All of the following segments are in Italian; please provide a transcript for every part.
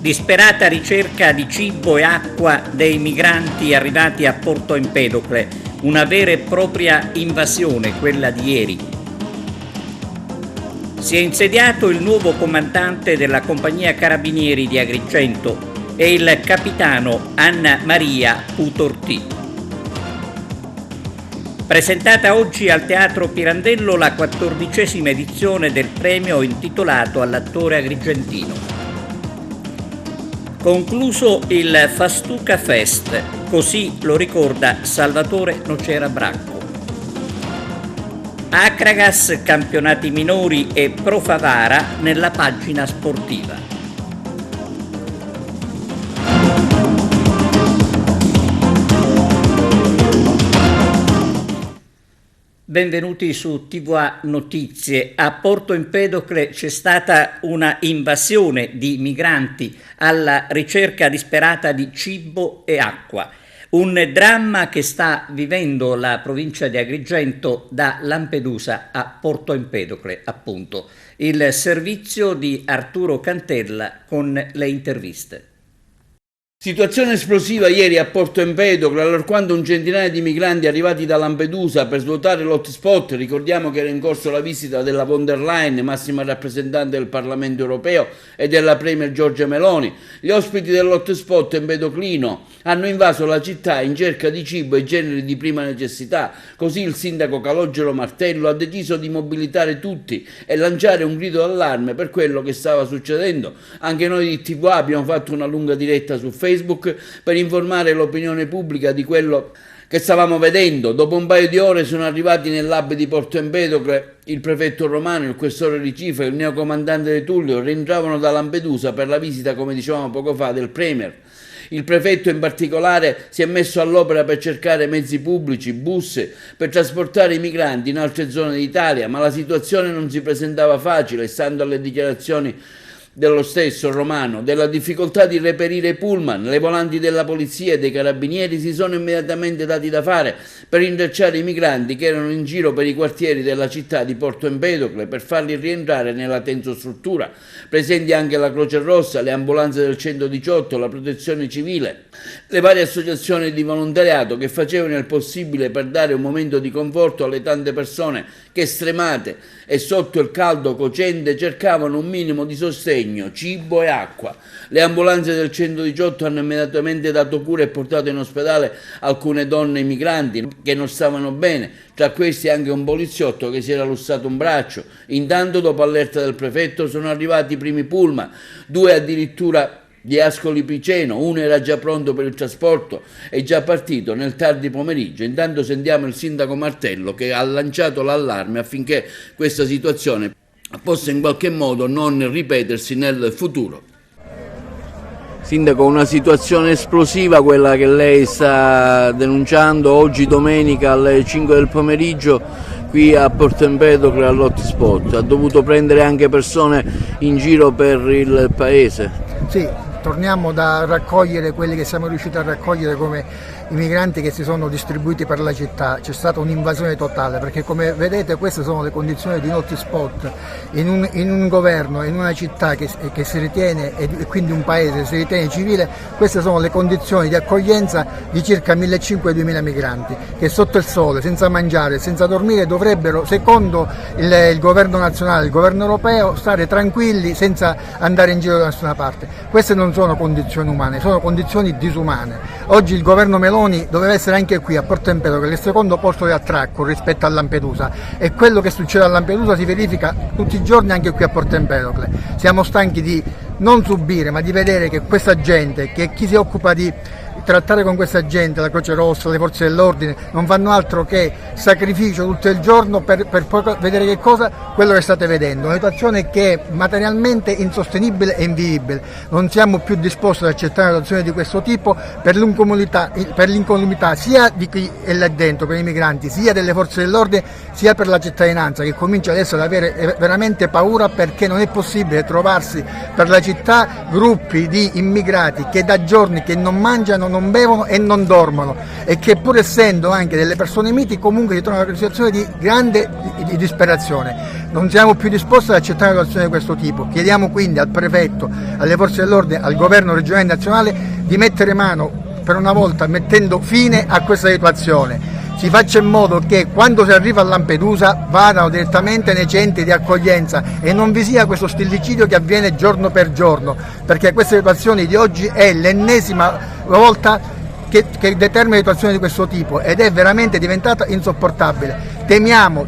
Disperata ricerca di cibo e acqua dei migranti arrivati a Porto Empedocle, una vera e propria invasione quella di ieri. Si è insediato il nuovo comandante della compagnia Carabinieri di Agrigento e il capitano Anna Maria Putortì. Presentata oggi al Teatro Pirandello la 14ª edizione del premio intitolato all'attore agrigentino. Concluso il Fastuca Fest, così lo ricorda Salvatore Nocera Bracco. Acragas, campionati minori e Pro Favara nella pagina sportiva. Benvenuti su TVA Notizie. A Porto Empedocle c'è stata una invasione di migranti alla ricerca disperata di cibo e acqua. Un dramma che sta vivendo la provincia di Agrigento da Lampedusa a Porto Empedocle, appunto. Il servizio di Arturo Cantella con le interviste. Situazione esplosiva ieri a Porto Empedocle, allorquando un centinaio di migranti arrivati da Lampedusa per svuotare l'hotspot. Ricordiamo che era in corso la visita della von der Leyen, massima rappresentante del Parlamento europeo, e della Premier Giorgia Meloni. Gli ospiti dell'hotspot empedoclino hanno invaso la città in cerca di cibo e generi di prima necessità. Così il sindaco Calogero Martello ha deciso di mobilitare tutti e lanciare un grido d'allarme per quello che stava succedendo. Anche noi di TVA abbiamo fatto una lunga diretta su Facebook per informare l'opinione pubblica di quello che stavamo vedendo. Dopo un paio di ore sono arrivati nell'hub di Porto Empedocle il prefetto Romano, il questore Ricifra e il neocomandante De Tullio. Rientravano da Lampedusa per la visita, come dicevamo poco fa, del Premier. Il prefetto in particolare si è messo all'opera per cercare mezzi pubblici, bus, per trasportare i migranti in altre zone d'Italia, ma la situazione non si presentava facile, stando alle dichiarazioni dello stesso Romano. Della difficoltà di reperire i pullman, le volanti della polizia e dei carabinieri si sono immediatamente dati da fare per rintracciare i migranti che erano in giro per i quartieri della città di Porto Empedocle per farli rientrare nella tensostruttura. Presenti anche la Croce Rossa, le ambulanze del 118, la Protezione Civile, le varie associazioni di volontariato che facevano il possibile per dare un momento di conforto alle tante persone che, stremate e sotto il caldo cocente, cercavano un minimo di sostegno, cibo e acqua. Le ambulanze del 118 hanno immediatamente dato cura e portato in ospedale alcune donne migranti che non stavano bene, tra questi anche un poliziotto che si era lussato un braccio. Intanto, dopo allerta del prefetto, sono arrivati i primi pullman, 2 addirittura di Ascoli Piceno, uno era già pronto per il trasporto e già partito nel tardi pomeriggio. Intanto sentiamo il sindaco Martello che ha lanciato l'allarme affinché questa situazione possa in qualche modo non ripetersi nel futuro. Sindaco, una situazione esplosiva quella che lei sta denunciando oggi domenica alle 5 del pomeriggio qui a Porto Empedocle all'hotspot. Ha dovuto prendere anche persone in giro per il paese? Sì, torniamo da raccogliere quelli che siamo riusciti a raccogliere come i migranti che si sono distribuiti per la città. C'è stata un'invasione totale, perché come vedete queste sono le condizioni di un hotspot in un governo, in una città che si ritiene, e quindi un paese si ritiene civile. Queste sono le condizioni di accoglienza di circa 1.500-2.000 migranti che sotto il sole, senza mangiare, senza dormire, dovrebbero, secondo il governo nazionale, il governo europeo, stare tranquilli senza andare in giro da nessuna parte. Queste non sono condizioni umane, sono condizioni disumane. Oggi il governo Meloni doveva essere anche qui a Porto Empedocle, il secondo posto di attracco rispetto a Lampedusa, e quello che succede a Lampedusa si verifica tutti i giorni anche qui a Porto Empedocle. Siamo stanchi di non subire, ma di vedere che questa gente, che chi si occupa di trattare con questa gente, la Croce Rossa, le forze dell'ordine, non fanno altro che sacrificio tutto il giorno per poi vedere che cosa? Quello che state vedendo, una situazione che è materialmente insostenibile e invivibile. Non siamo più disposti ad accettare una situazione di questo tipo per l'incolumità sia di chi è là dentro, per i migranti, sia delle forze dell'ordine, sia per la cittadinanza, che comincia adesso ad avere veramente paura, perché non è possibile trovarsi per la città gruppi di immigrati che da giorni che non mangiano mangiano, non bevono e non dormono, e che pur essendo anche delle persone miti comunque si trovano in una situazione di grande disperazione. Non siamo più disposti ad accettare una situazione di questo tipo. Chiediamo quindi al prefetto, alle forze dell'ordine, al governo regionale e nazionale di mettere mano per una volta, mettendo fine a questa situazione. Si faccia in modo che quando si arriva a Lampedusa vadano direttamente nei centri di accoglienza e non vi sia questo stillicidio che avviene giorno per giorno, perché questa situazione di oggi è l'ennesima volta che determina situazioni di questo tipo ed è veramente diventata insopportabile. Temiamo,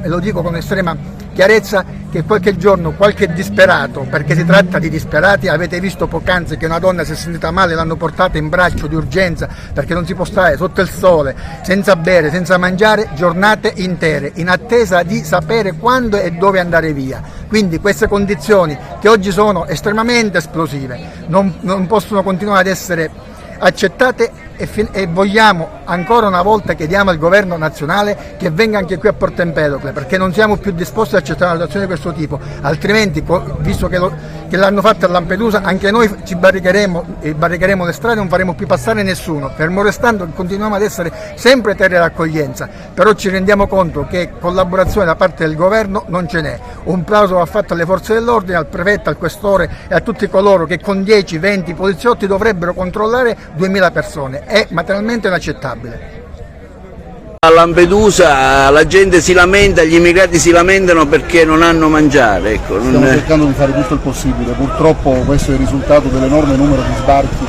e lo dico con estrema chiarezza, che qualche giorno qualche disperato, perché si tratta di disperati, avete visto poc'anzi che una donna si è sentita male, l'hanno portata in braccio di urgenza perché non si può stare sotto il sole, senza bere, senza mangiare, giornate intere, in attesa di sapere quando e dove andare via. Quindi queste condizioni, che oggi sono estremamente esplosive, non possono continuare ad essere accettate e vogliamo ancora una volta, chiediamo al governo nazionale che venga anche qui a Porto Empedocle, perché non siamo più disposti ad accettare una situazione di questo tipo, altrimenti, visto che l'hanno fatta a Lampedusa, anche noi ci barricheremo le strade, non faremo più passare nessuno, fermo restando che continuiamo ad essere sempre terre d'accoglienza, però ci rendiamo conto che collaborazione da parte del governo non ce n'è. Un plauso va fatto alle forze dell'ordine, al prefetto, al questore e a tutti coloro che con 10-20 poliziotti dovrebbero controllare 2000 persone. È materialmente inaccettabile. A Lampedusa la gente si lamenta, gli immigrati si lamentano perché non hanno mangiare. Ecco, Stiamo cercando di fare tutto il possibile, purtroppo questo è il risultato dell'enorme numero di sbarchi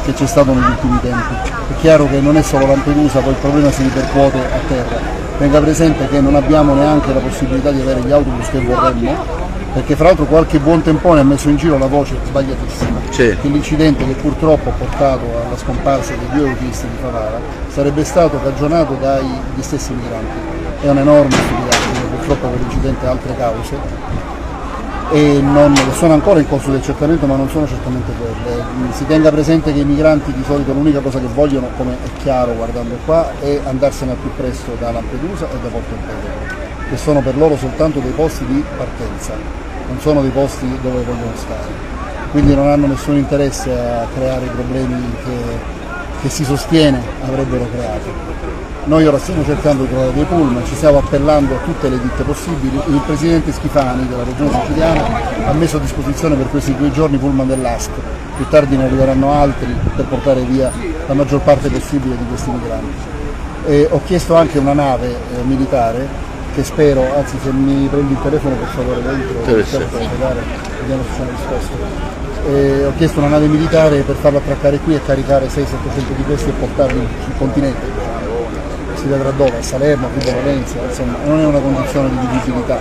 che c'è stato negli ultimi tempi. È chiaro che non è solo Lampedusa, poi il problema si ripercuote a terra. Tenga presente che non abbiamo neanche la possibilità di avere gli autobus che vorremmo, perché fra l'altro qualche buon tempone ha messo in giro la voce sbagliatissima, che l'incidente che purtroppo ha portato alla scomparsa dei 2 autisti di Favara sarebbe stato cagionato dagli stessi migranti. È un'enorme stupidaggine, purtroppo quell'incidente ha altre cause e sono ancora in corso di accertamento, ma non sono certamente quelle. Si tenga presente che i migranti di solito l'unica cosa che vogliono, come è chiaro guardando qua, è andarsene al più presto da Lampedusa e da Porto Empedocle, che sono per loro soltanto dei posti di partenza, non sono dei posti dove vogliono stare, quindi non hanno nessun interesse a creare i problemi che si sostiene avrebbero creato. Noi ora stiamo cercando di trovare dei pullman, ci stiamo appellando a tutte le ditte possibili. Il presidente Schifani della regione siciliana ha messo a disposizione per questi 2 giorni pullman dell'ASC, più tardi ne arriveranno altri per portare via la maggior parte possibile di questi migranti. Ho chiesto anche una nave militare che spero, anzi se mi prendi il telefono per favore dentro, vediamo se sono risposto. Ho chiesto una nave militare per farla attraccare qui e caricare 600-700 di questi e portarli sul continente. Si vedrà dove, a Salerno, a Vibo Valentia, insomma non è una condizione di vivibilità.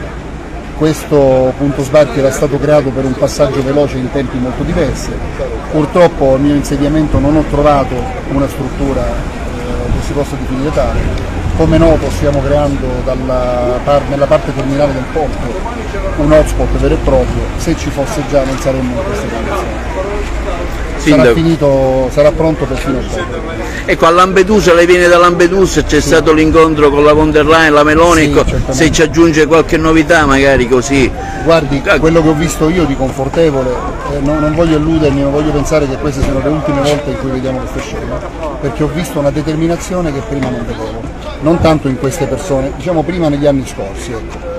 Questo punto sbarchi era stato creato per un passaggio veloce in tempi molto diversi. Purtroppo al mio insediamento non ho trovato una struttura che si possa definire tale. Come noto stiamo creando nella parte terminale del porto un hotspot vero e proprio, se ci fosse già non saremmo in queste condizioni. Sarà pronto per fine ottobre. Ecco, a Lampedusa, lei viene da Lampedusa, c'è stato l'incontro con la von der Leyen, la Meloni, se ci aggiunge qualche novità magari così. Guardi, quello che ho visto io di confortevole, non voglio illudermi, non voglio pensare che queste siano le ultime volte in cui vediamo queste scene, perché ho visto una determinazione che prima non vedevo, non tanto in queste persone, diciamo prima negli anni scorsi, ecco.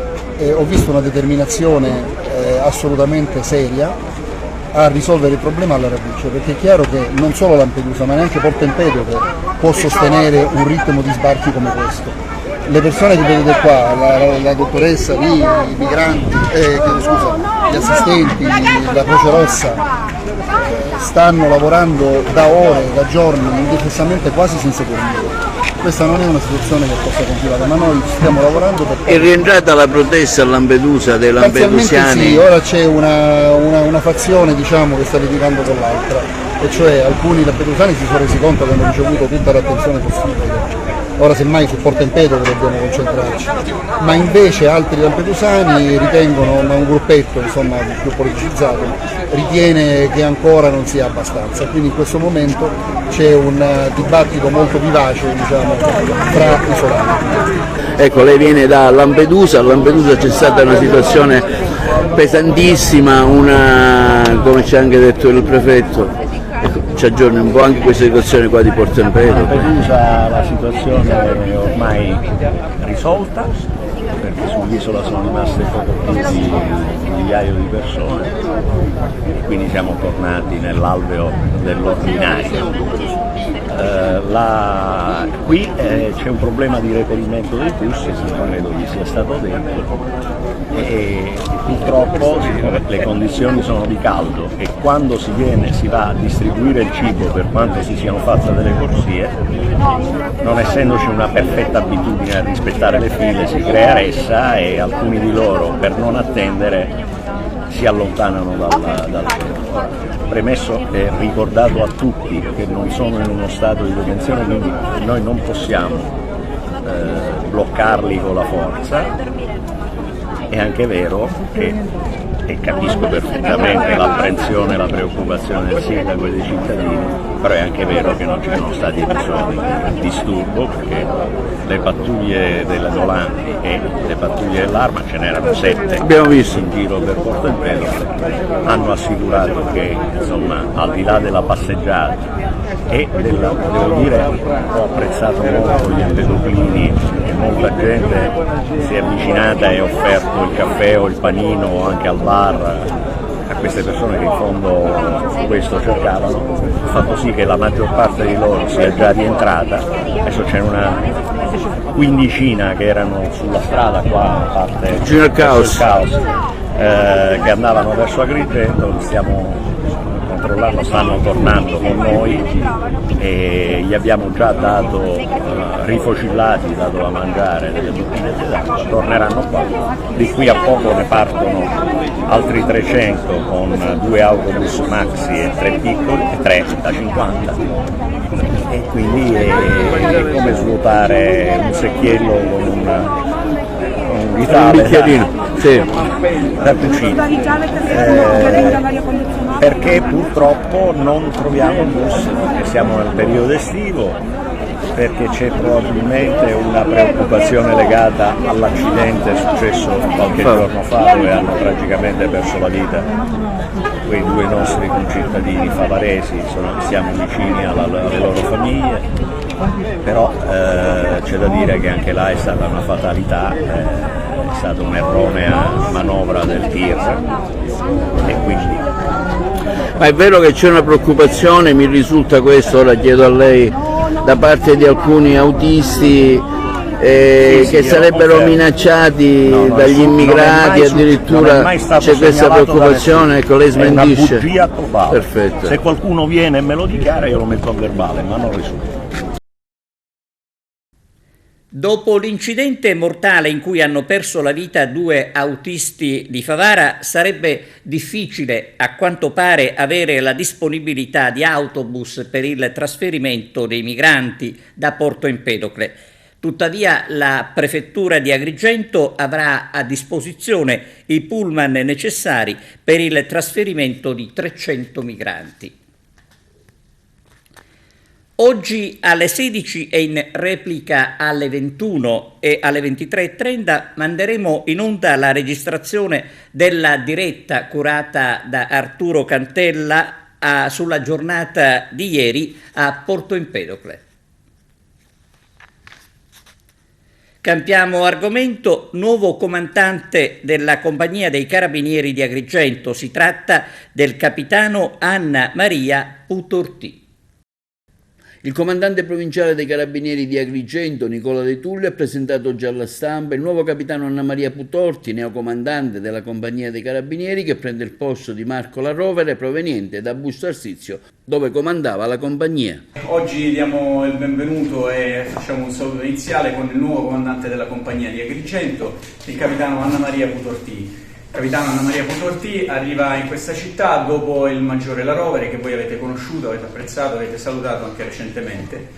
Ho visto una determinazione assolutamente seria a risolvere il problema alla radice, perché è chiaro che non solo Lampedusa ma neanche Porto Empedocle può sostenere un ritmo di sbarchi come questo. Le persone che vedete qua, la dottoressa lì, i migranti, gli assistenti, la Croce Rossa, stanno lavorando da ore, da giorni, indefessamente, quasi senza dormire. Questa non è una situazione che possa continuare, ma noi stiamo lavorando per... È rientrata la protesta a Lampedusa dei lampedusiani? Sì, ora c'è una fazione, diciamo, che sta litigando con l'altra, e cioè alcuni lampedusani si sono resi conto che hanno ricevuto tutta l'attenzione possibile. Ora semmai su Porto Empedocle dobbiamo concentrarci, ma invece altri lampedusani ritengono, ma un gruppetto insomma più politicizzato, ritiene che ancora non sia abbastanza, quindi in questo momento c'è un dibattito molto vivace, diciamo, tra isolati. Ecco, lei viene da Lampedusa, a Lampedusa c'è stata una situazione pesantissima, come ci ha anche detto il prefetto. Ecco, ci aggiorni un po' anche questa situazione qua di Porto Empedocle. Lampedusa la situazione è ormai risolta, perché sull'isola sono rimaste poco più di un migliaio di persone, quindi siamo tornati nell'alveo dell'ordinario. Qui c'è un problema di reperimento dei bus, non credo gli sia stato detto, e purtroppo le condizioni sono di caldo e quando si va a distribuire il cibo, per quanto si siano fatte delle corsie, non essendoci una perfetta abitudine a rispettare le file, si crea ressa e alcuni di loro, per non attendere, si allontanano dal centro. Premesso e ricordato a tutti che non sono in uno stato di detenzione, quindi noi non possiamo bloccarli con la forza. È anche vero che, e capisco perfettamente l'apprensione e la preoccupazione del sindaco e dei cittadini, però è anche vero che non ci sono stati episodi di disturbo, perché le pattuglie delle volanti e le pattuglie dell'arma, ce n'erano 7 abbiamo visto in giro per Porto Empedocle, hanno assicurato che insomma, al di là della passeggiata e devo dire, ho apprezzato molto gli empedoclini e molta gente si è avvicinata e ha offerto il caffè o il panino o anche al bar a queste persone che in fondo questo cercavano, ha fatto sì che la maggior parte di loro sia già rientrata. Adesso c'è una quindicina che erano sulla strada qua, a parte vicino al caos, che andavano verso Agrigento, stiamo controllando, stanno tornando con noi e gli abbiamo già dato rifocillati, dato da mangiare delle bottigliette d'acqua, torneranno qua. Di qui a poco ne partono altri 300 con 2 autobus maxi e 3 piccoli, e 3 da 50. E quindi è come svuotare un secchiello con un bicchierino da cucina. Perché purtroppo non troviamo bus, perché siamo nel periodo estivo, perché c'è probabilmente una preoccupazione legata all'accidente successo qualche giorno fa, dove hanno tragicamente perso la vita quei 2 nostri concittadini favaresi. Siamo vicini alle loro famiglie, però c'è da dire che anche là è stata una fatalità, è stata un'erronea manovra del tir e quindi. Ma è vero che c'è una preoccupazione, mi risulta questo, ora chiedo a lei, da parte di alcuni autisti che sarebbero minacciati dagli immigrati, addirittura c'è questa preoccupazione, ecco, lei smentisce? È una bugia totale. Perfetto. Se qualcuno viene e me lo dichiara io lo metto a verbale, ma non risulta. Dopo l'incidente mortale in cui hanno perso la vita 2 autisti di Favara, sarebbe difficile, a quanto pare, avere la disponibilità di autobus per il trasferimento dei migranti da Porto Empedocle. Tuttavia la prefettura di Agrigento avrà a disposizione i pullman necessari per il trasferimento di 300 migranti. Oggi alle 16 e in replica alle 21 e alle 23:30 manderemo in onda la registrazione della diretta curata da Arturo Cantella sulla giornata di ieri a Porto Empedocle. Cambiamo argomento, nuovo comandante della Compagnia dei Carabinieri di Agrigento. Si tratta del capitano Anna Maria Putortì. Il comandante provinciale dei Carabinieri di Agrigento, Nicola De Tullio, ha presentato già alla stampa il nuovo capitano Anna Maria Putortì, neocomandante della Compagnia dei Carabinieri, che prende il posto di Marco La Rovere, proveniente da Busto Arsizio, dove comandava la compagnia. Oggi diamo il benvenuto e facciamo un saluto iniziale con il nuovo comandante della Compagnia di Agrigento, il capitano Anna Maria Putortì. Capitano Anna Maria Putortì arriva in questa città dopo il maggiore La Rovere, che voi avete conosciuto, avete apprezzato, avete salutato anche recentemente.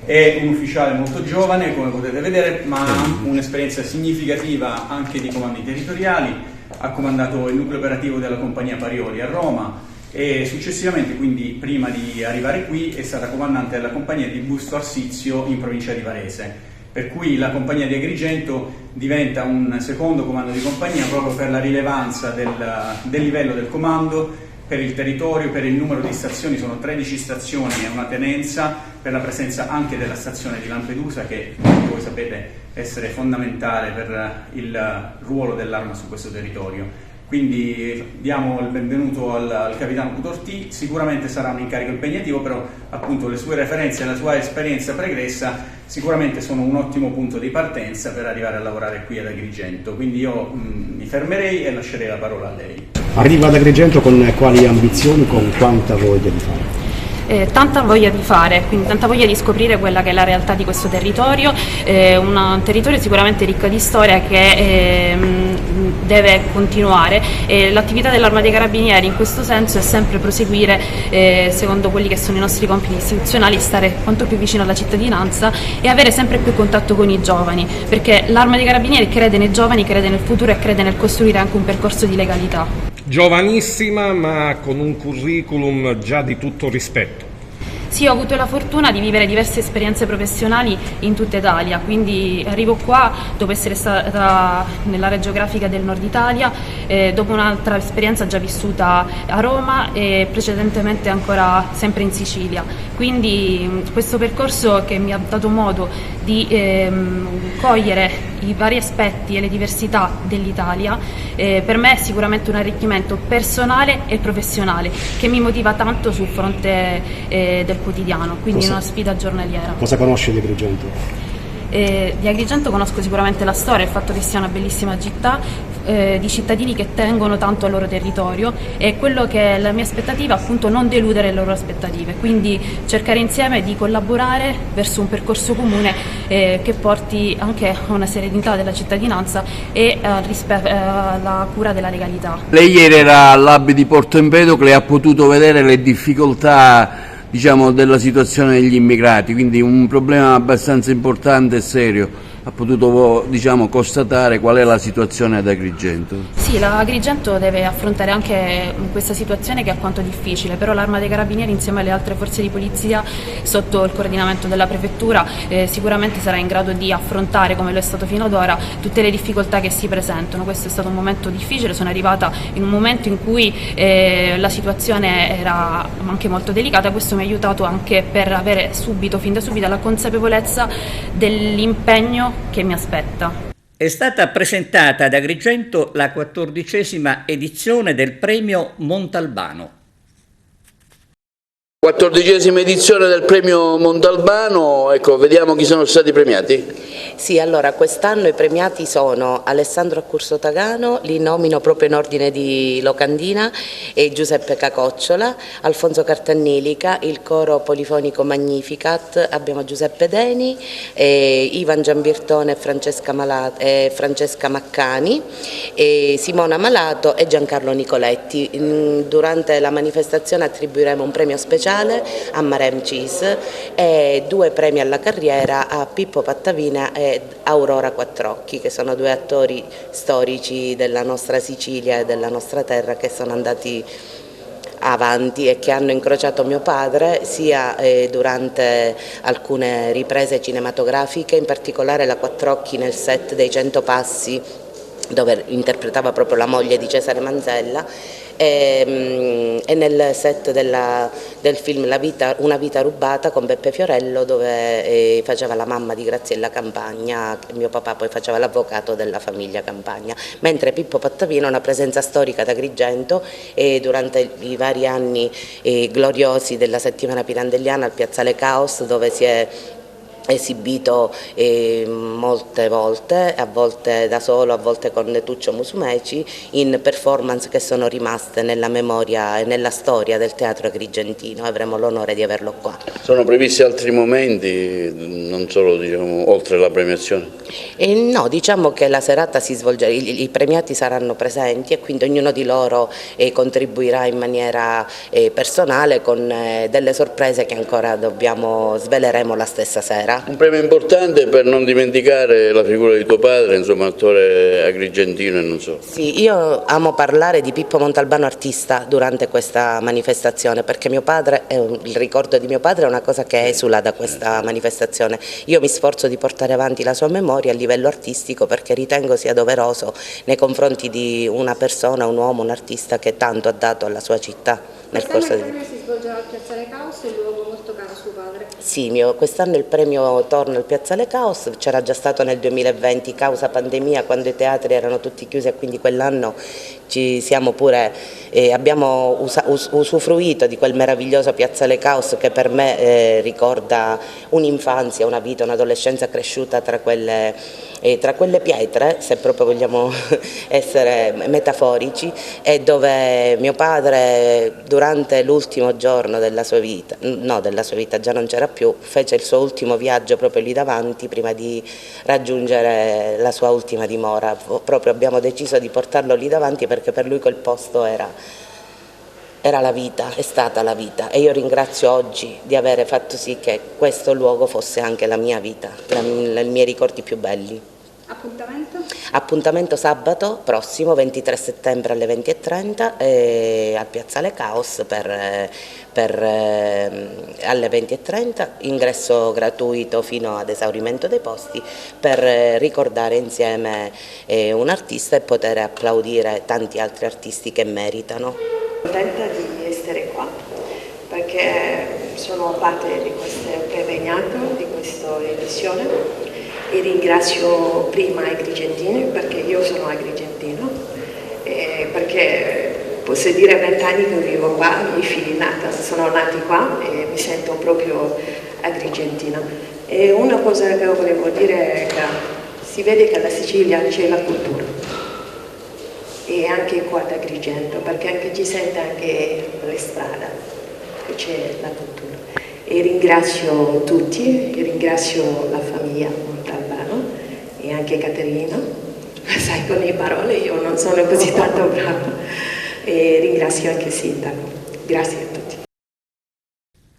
È un ufficiale molto giovane, come potete vedere, ma ha un'esperienza significativa anche di comandi territoriali. Ha comandato il nucleo operativo della compagnia Parioli a Roma e successivamente, quindi prima di arrivare qui, è stata comandante della compagnia di Busto Arsizio in provincia di Varese. Per cui la compagnia di Agrigento diventa un secondo comando di compagnia proprio per la rilevanza del livello del comando per il territorio, per il numero di stazioni, sono 13 stazioni e una tenenza, per la presenza anche della stazione di Lampedusa che, come voi sapete, essere fondamentale per il ruolo dell'Arma su questo territorio. Quindi diamo il benvenuto al capitano Putortì. Sicuramente sarà un incarico impegnativo, però appunto le sue referenze e la sua esperienza pregressa sicuramente sono un ottimo punto di partenza per arrivare a lavorare qui ad Agrigento. Quindi io mi fermerei e lascerei la parola a lei. Arriva ad Agrigento con quali ambizioni, con quanta voglia di fare? Tanta voglia di fare, quindi tanta voglia di scoprire quella che è la realtà di questo territorio, un territorio sicuramente ricco di storia che deve continuare. L'attività dell'Arma dei Carabinieri in questo senso è sempre proseguire secondo quelli che sono i nostri compiti istituzionali, stare quanto più vicino alla cittadinanza e avere sempre più contatto con i giovani, perché l'Arma dei Carabinieri crede nei giovani, crede nel futuro e crede nel costruire anche un percorso di legalità. Giovanissima, ma con un curriculum già di tutto rispetto. Sì, ho avuto la fortuna di vivere diverse esperienze professionali in tutta Italia, quindi arrivo qua dopo essere stata nell'area geografica del nord Italia, dopo un'altra esperienza già vissuta a Roma e precedentemente ancora sempre in Sicilia. Quindi questo percorso che mi ha dato modo di cogliere i vari aspetti e le diversità dell'Italia, per me è sicuramente un arricchimento personale e professionale che mi motiva tanto sul fronte del quotidiano, quindi una sfida giornaliera. Cosa conosci di Agrigento? Di Agrigento conosco sicuramente la storia, il fatto che sia una bellissima città, di cittadini che tengono tanto al loro territorio, e quello che è la mia aspettativa è appunto non deludere le loro aspettative, quindi cercare insieme di collaborare verso un percorso comune che porti anche a una serenità della cittadinanza e alla cura della legalità. Lei ieri era all'Hub di Porto Empedocle e ha potuto vedere le difficoltà, diciamo, della situazione degli immigrati, quindi un problema abbastanza importante e serio. Ha potuto, diciamo, constatare qual è la situazione ad Agrigento? Sì, Agrigento deve affrontare anche questa situazione che è alquanto difficile, però l'Arma dei Carabinieri insieme alle altre forze di polizia sotto il coordinamento della prefettura sicuramente sarà in grado di affrontare, come lo è stato fino ad ora, tutte le difficoltà che si presentano. Questo è stato un momento difficile, sono arrivata in un momento in cui la situazione era anche molto delicata, questo mi ha aiutato anche per avere fin da subito la consapevolezza dell'impegno che mi aspetta. È stata presentata ad Agrigento la 14ª edizione del premio Montalbano. 14ª edizione del premio Montalbano, ecco, vediamo chi sono stati premiati. Sì, allora quest'anno i premiati sono Alessandro Accurso Tagano, li nomino proprio in ordine di locandina, e Giuseppe Cacocciola, Alfonso Cartannilica, il coro polifonico Magnificat, abbiamo Giuseppe Deni, Ivan Giambirtone e Francesca Maccani, Simona Malato e Giancarlo Nicoletti. Durante la manifestazione attribuiremo un premio speciale a Marem Cis e 2 premi alla carriera a Pippo Pattavina e Aurora Quattrocchi, che sono 2 attori storici della nostra Sicilia e della nostra terra che sono andati avanti e che hanno incrociato mio padre sia durante alcune riprese cinematografiche, in particolare la Quattrocchi nel set dei 100 Passi, dove interpretava proprio la moglie di Cesare Manzella, e nel set del film Una vita rubata con Beppe Fiorello, dove faceva la mamma di Graziella Campagna, mio papà poi faceva l'avvocato della famiglia Campagna, mentre Pippo Pattavino ha una presenza storica ad Agrigento e durante i vari anni gloriosi della settimana pirandelliana al Piazzale Caos, dove si è esibito molte volte, a volte da solo, a volte con Tuccio Musumeci, in performance che sono rimaste nella memoria e nella storia del teatro agrigentino. Avremo l'onore di averlo qua. Sono previsti altri momenti, non solo, diciamo, oltre la premiazione? No, diciamo che la serata si svolgerà, i premiati saranno presenti e quindi ognuno di loro contribuirà in maniera personale con delle sorprese che ancora sveleremo la stessa sera. città. Un premio importante per non dimenticare la figura di tuo padre, insomma, attore agrigentino e non so. Sì, io amo parlare di Pippo Montalbano artista durante questa manifestazione, perché il ricordo di mio padre è una cosa che esula da questa manifestazione. Io mi sforzo di portare avanti la sua memoria a livello artistico, perché ritengo sia doveroso nei confronti di una persona, un uomo, un artista che tanto ha dato alla sua città. Quest'anno il premio si svolgerà al Piazzale Caos, un luogo molto caro a suo padre. Sì, quest'anno il premio torna al Piazzale Caos, c'era già stato nel 2020 causa pandemia, quando i teatri erano tutti chiusi, e quindi quell'anno abbiamo usufruito di quel meraviglioso Piazzale Caos che per me ricorda un'infanzia, una vita, un'adolescenza cresciuta tra quelle pietre, se proprio vogliamo essere metaforici, e dove mio padre durante l'ultimo giorno della sua vita già non c'era più, fece il suo ultimo viaggio proprio lì davanti prima di raggiungere la sua ultima dimora. Proprio abbiamo deciso di portarlo lì davanti perché per lui quel posto era la vita, è stata la vita, e io ringrazio oggi di aver fatto sì che questo luogo fosse anche la mia vita, i miei ricordi più belli. Appuntamento? Appuntamento sabato prossimo, 23 settembre alle 20:30 al Piazzale Caos alle 20:30, ingresso gratuito fino ad esaurimento dei posti, per ricordare insieme un artista e poter applaudire tanti altri artisti che meritano. Contenta di essere qua perché sono parte di questo premiato, di questa edizione, e ringrazio prima Agrigentini perché io sono agrigentino, perché posso dire 20 anni che vivo qua, i miei figli sono nati qua e mi sento proprio agrigentino. E una cosa che volevo dire è che si vede che alla Sicilia c'è la cultura, e anche qua ad Agrigento, perché anche ci sente anche le strade che c'è la cultura. E ringrazio tutti, e ringrazio la famiglia Montalbano e anche Caterina, sai, con le parole io non sono così tanto brava, e ringrazio anche il sindaco. Grazie a tutti.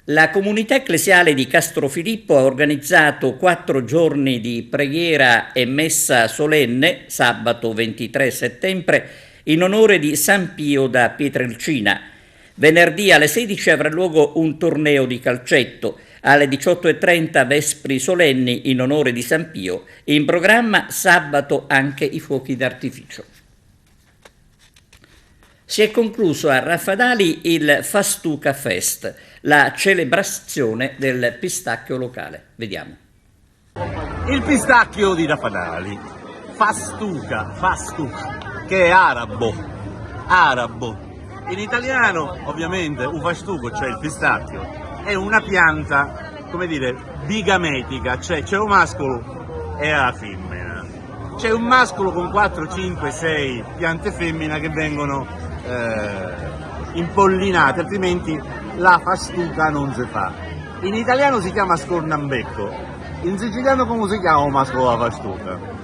La comunità ecclesiale di Castrofilippo ha organizzato 4 giorni di preghiera e messa solenne sabato 23 settembre in onore di San Pio da Pietrelcina. Venerdì alle 16 avrà luogo un torneo di calcetto, alle 18:30 vespri solenni in onore di San Pio, in programma sabato anche i fuochi d'artificio. Si è concluso a Raffadali il Fastuca Fest, la celebrazione del pistacchio locale. Vediamo. Il pistacchio di Raffadali, Fastuca, che è arabo. In italiano, ovviamente, ufastuco, cioè il pistacchio, è una pianta, come dire, bigametica, cioè c'è un mascolo e la femmina. C'è un mascolo con 4, 5, 6 piante femmine che vengono impollinate, altrimenti la fastuca non si fa. In italiano si chiama scornambecco, in siciliano come si chiama un mascolo la fastuca?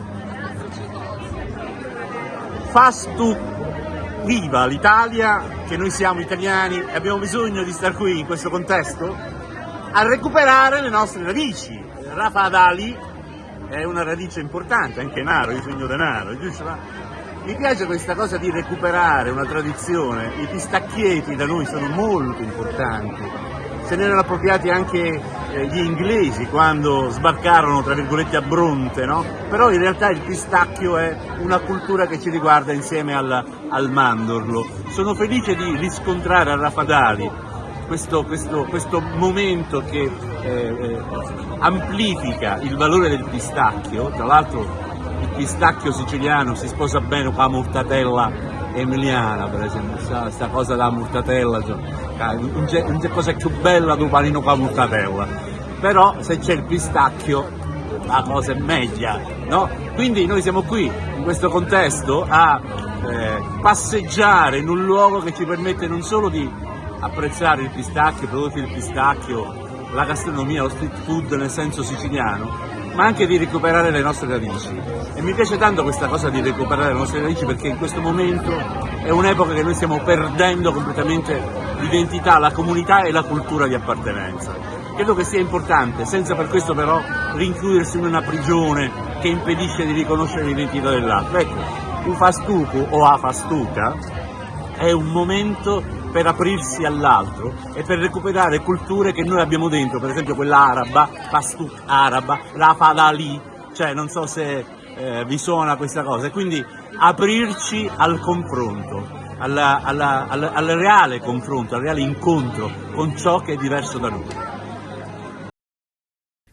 Viva l'Italia, che noi siamo italiani e abbiamo bisogno di star qui in questo contesto a recuperare le nostre radici. Raffadali è una radice importante, anche Naro, io sogno denaro, giusto? Mi piace questa cosa di recuperare una tradizione, i pistacchieti da noi sono molto importanti. Se ne erano appropriati anche gli inglesi quando sbarcarono, tra virgolette, a Bronte, no? Però in realtà il pistacchio è una cultura che ci riguarda insieme al mandorlo. Sono felice di riscontrare a Raffadali questo momento che amplifica il valore del pistacchio. Tra l'altro il pistacchio siciliano si sposa bene con la mortatella emiliana, per esempio, questa cosa della mortatella, non c'è cosa più bella del panino con la mortatella, però se c'è il pistacchio la cosa è meglio, no? Quindi noi siamo qui in questo contesto a passeggiare in un luogo che ci permette non solo di apprezzare il pistacchio, i prodotti del pistacchio, la gastronomia, lo street food nel senso siciliano, ma anche di recuperare le nostre radici. E mi piace tanto questa cosa di recuperare le nostre radici, perché in questo momento è un'epoca che noi stiamo perdendo completamente l'identità, la comunità e la cultura di appartenenza. Credo che sia importante, senza per questo però rinchiudersi in una prigione che impedisce di riconoscere l'identità dell'altro. Ecco, un fastuco o a fastuca è un momento per aprirsi all'altro e per recuperare culture che noi abbiamo dentro, per esempio quella araba, pastuk araba, la fadali, cioè non so se vi suona questa cosa, e quindi aprirci al confronto, al reale confronto, al reale incontro con ciò che è diverso da noi.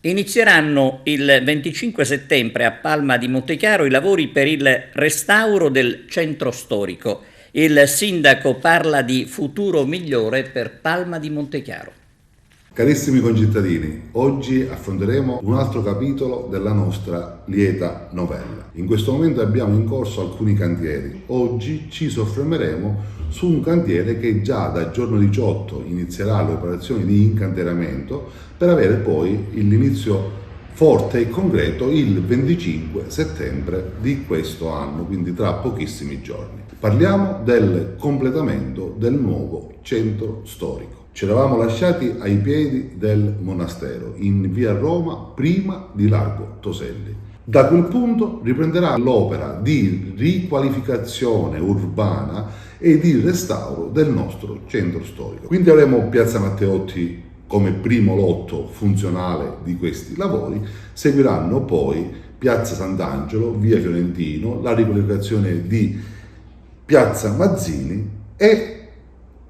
Inizieranno il 25 settembre a Palma di Montechiaro i lavori per il restauro del centro storico. Il sindaco parla di futuro migliore per Palma di Montechiaro. Carissimi concittadini, oggi affronteremo un altro capitolo della nostra lieta novella. In questo momento abbiamo in corso alcuni cantieri. Oggi ci soffermeremo su un cantiere che già dal giorno 18 inizierà le operazioni di incanteramento per avere poi l'inizio forte e concreto il 25 settembre di questo anno, quindi tra pochissimi giorni. Parliamo del completamento del nuovo centro storico. Ci eravamo lasciati ai piedi del monastero, in via Roma, prima di Largo Toselli. Da quel punto riprenderà l'opera di riqualificazione urbana e di restauro del nostro centro storico. Quindi avremo Piazza Matteotti come primo lotto funzionale di questi lavori, seguiranno poi Piazza Sant'Angelo, via Fiorentino, la riqualificazione di Piazza Mazzini e,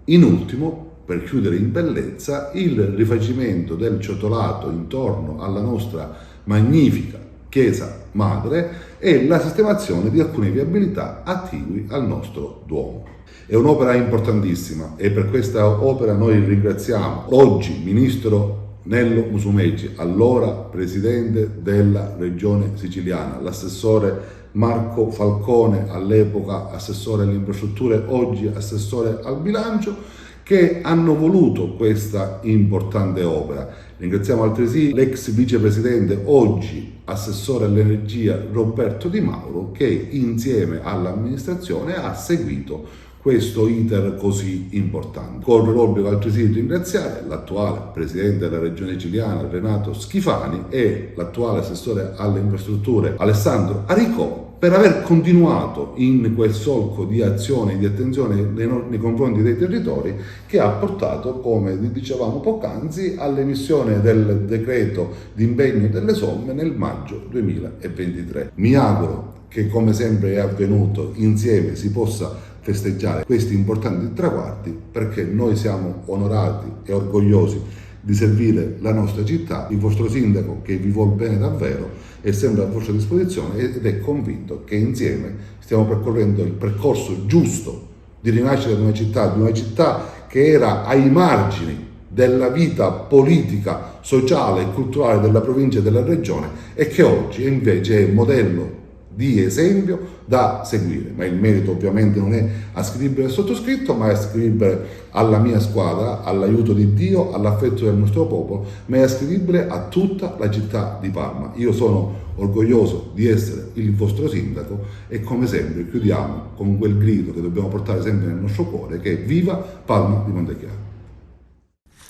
in ultimo, per chiudere in bellezza, il rifacimento del ciottolato intorno alla nostra magnifica chiesa madre e la sistemazione di alcune viabilità attigui al nostro Duomo. È un'opera importantissima e per questa opera noi ringraziamo oggi Ministro Nello Musumeci, allora Presidente della Regione Siciliana, l'assessore Marco Falcone, all'epoca assessore alle infrastrutture, oggi assessore al bilancio, che hanno voluto questa importante opera. Ringraziamo altresì l'ex vicepresidente, oggi assessore all'energia Roberto Di Mauro, che insieme all'amministrazione ha seguito questo iter così importante. Corre l'obbligo altresì di ringraziare l'attuale presidente della regione siciliana Renato Schifani e l'attuale assessore alle infrastrutture Alessandro Aricò per aver continuato in quel solco di azione e di attenzione nei confronti dei territori che ha portato, come dicevamo poc'anzi, all'emissione del decreto di impegno delle somme nel maggio 2023. Mi auguro che, come sempre è avvenuto, insieme si possa festeggiare questi importanti traguardi, perché noi siamo onorati e orgogliosi di servire la nostra città. Il vostro sindaco, che vi vuol bene davvero, è sempre a vostra disposizione ed è convinto che insieme stiamo percorrendo il percorso giusto di rinascita di una città che era ai margini della vita politica, sociale e culturale della provincia e della regione e che oggi invece è modello di esempio da seguire. Ma il merito ovviamente non è ascrivibile al sottoscritto, ma è ascrivibile alla mia squadra, all'aiuto di Dio, all'affetto del nostro popolo, ma è ascrivibile a tutta la città di Parma. Io sono orgoglioso di essere il vostro sindaco e, come sempre, chiudiamo con quel grido che dobbiamo portare sempre nel nostro cuore, che è viva Palma di Montechiaro.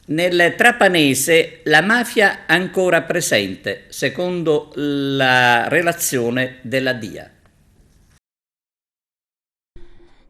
Nel trapanese la mafia ancora presente, secondo la relazione della DIA.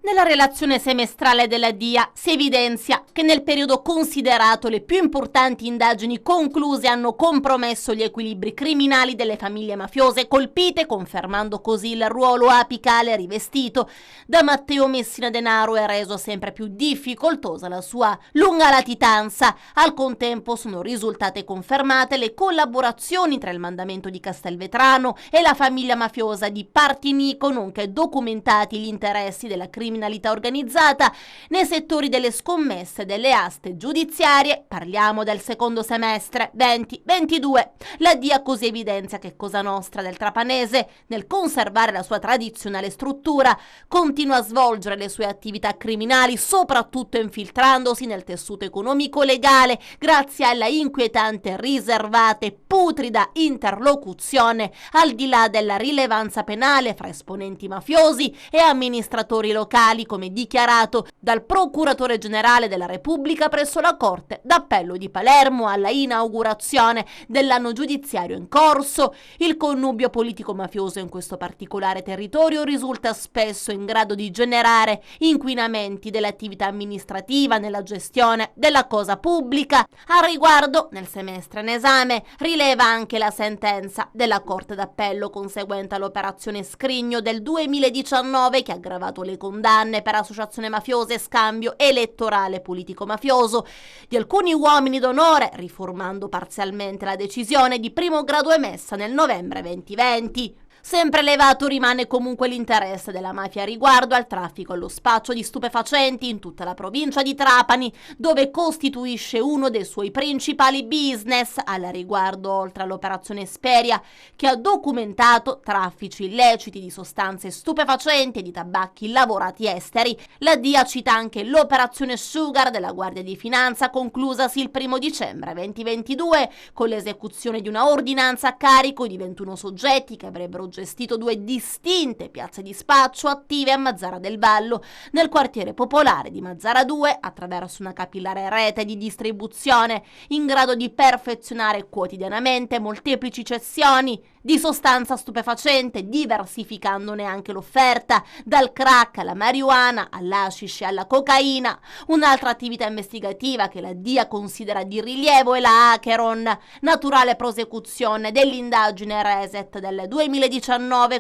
Nella relazione semestrale della DIA si evidenzia che nel periodo considerato le più importanti indagini concluse hanno compromesso gli equilibri criminali delle famiglie mafiose colpite, confermando così il ruolo apicale rivestito da Matteo Messina Denaro e reso sempre più difficoltosa la sua lunga latitanza. Al contempo sono risultate confermate le collaborazioni tra il mandamento di Castelvetrano e la famiglia mafiosa di Partinico, nonché documentati gli interessi della criminalità organizzata nei settori delle scommesse e delle aste giudiziarie. Parliamo del secondo semestre 2022. La DIA così evidenzia che Cosa Nostra del Trapanese, nel conservare la sua tradizionale struttura, continua a svolgere le sue attività criminali, soprattutto infiltrandosi nel tessuto economico legale grazie alla inquietante, riservata e putrida interlocuzione al di là della rilevanza penale fra esponenti mafiosi e amministratori locali, locali, come dichiarato dal procuratore generale della Repubblica presso la Corte d'Appello di Palermo alla inaugurazione dell'anno giudiziario in corso. Il connubio politico-mafioso in questo particolare territorio risulta spesso in grado di generare inquinamenti dell'attività amministrativa nella gestione della cosa pubblica. A riguardo, nel semestre in esame, rileva anche la sentenza della Corte d'Appello conseguente all'operazione Scrigno del 2019 che ha aggravato le condanne per associazione mafiosa e scambio elettorale politico-mafioso di alcuni uomini d'onore, riformando parzialmente la decisione di primo grado emessa nel novembre 2020. Sempre elevato rimane comunque l'interesse della mafia riguardo al traffico e allo spaccio di stupefacenti in tutta la provincia di Trapani, dove costituisce uno dei suoi principali business. Al riguardo, oltre all'operazione Speria, che ha documentato traffici illeciti di sostanze stupefacenti e di tabacchi lavorati esteri, la DIA cita anche l'operazione Sugar della Guardia di Finanza, conclusasi il 1 dicembre 2022 con l'esecuzione di una ordinanza a carico di 21 soggetti che avrebbero gestito 2 distinte piazze di spaccio attive a Mazzara del Vallo, nel quartiere popolare di Mazzara 2, attraverso una capillare rete di distribuzione in grado di perfezionare quotidianamente molteplici cessioni di sostanza stupefacente, diversificandone anche l'offerta, dal crack alla marijuana, all'hashish e alla cocaina. Un'altra attività investigativa che la DIA considera di rilievo è la Acheron, naturale prosecuzione dell'indagine Reset del 2019,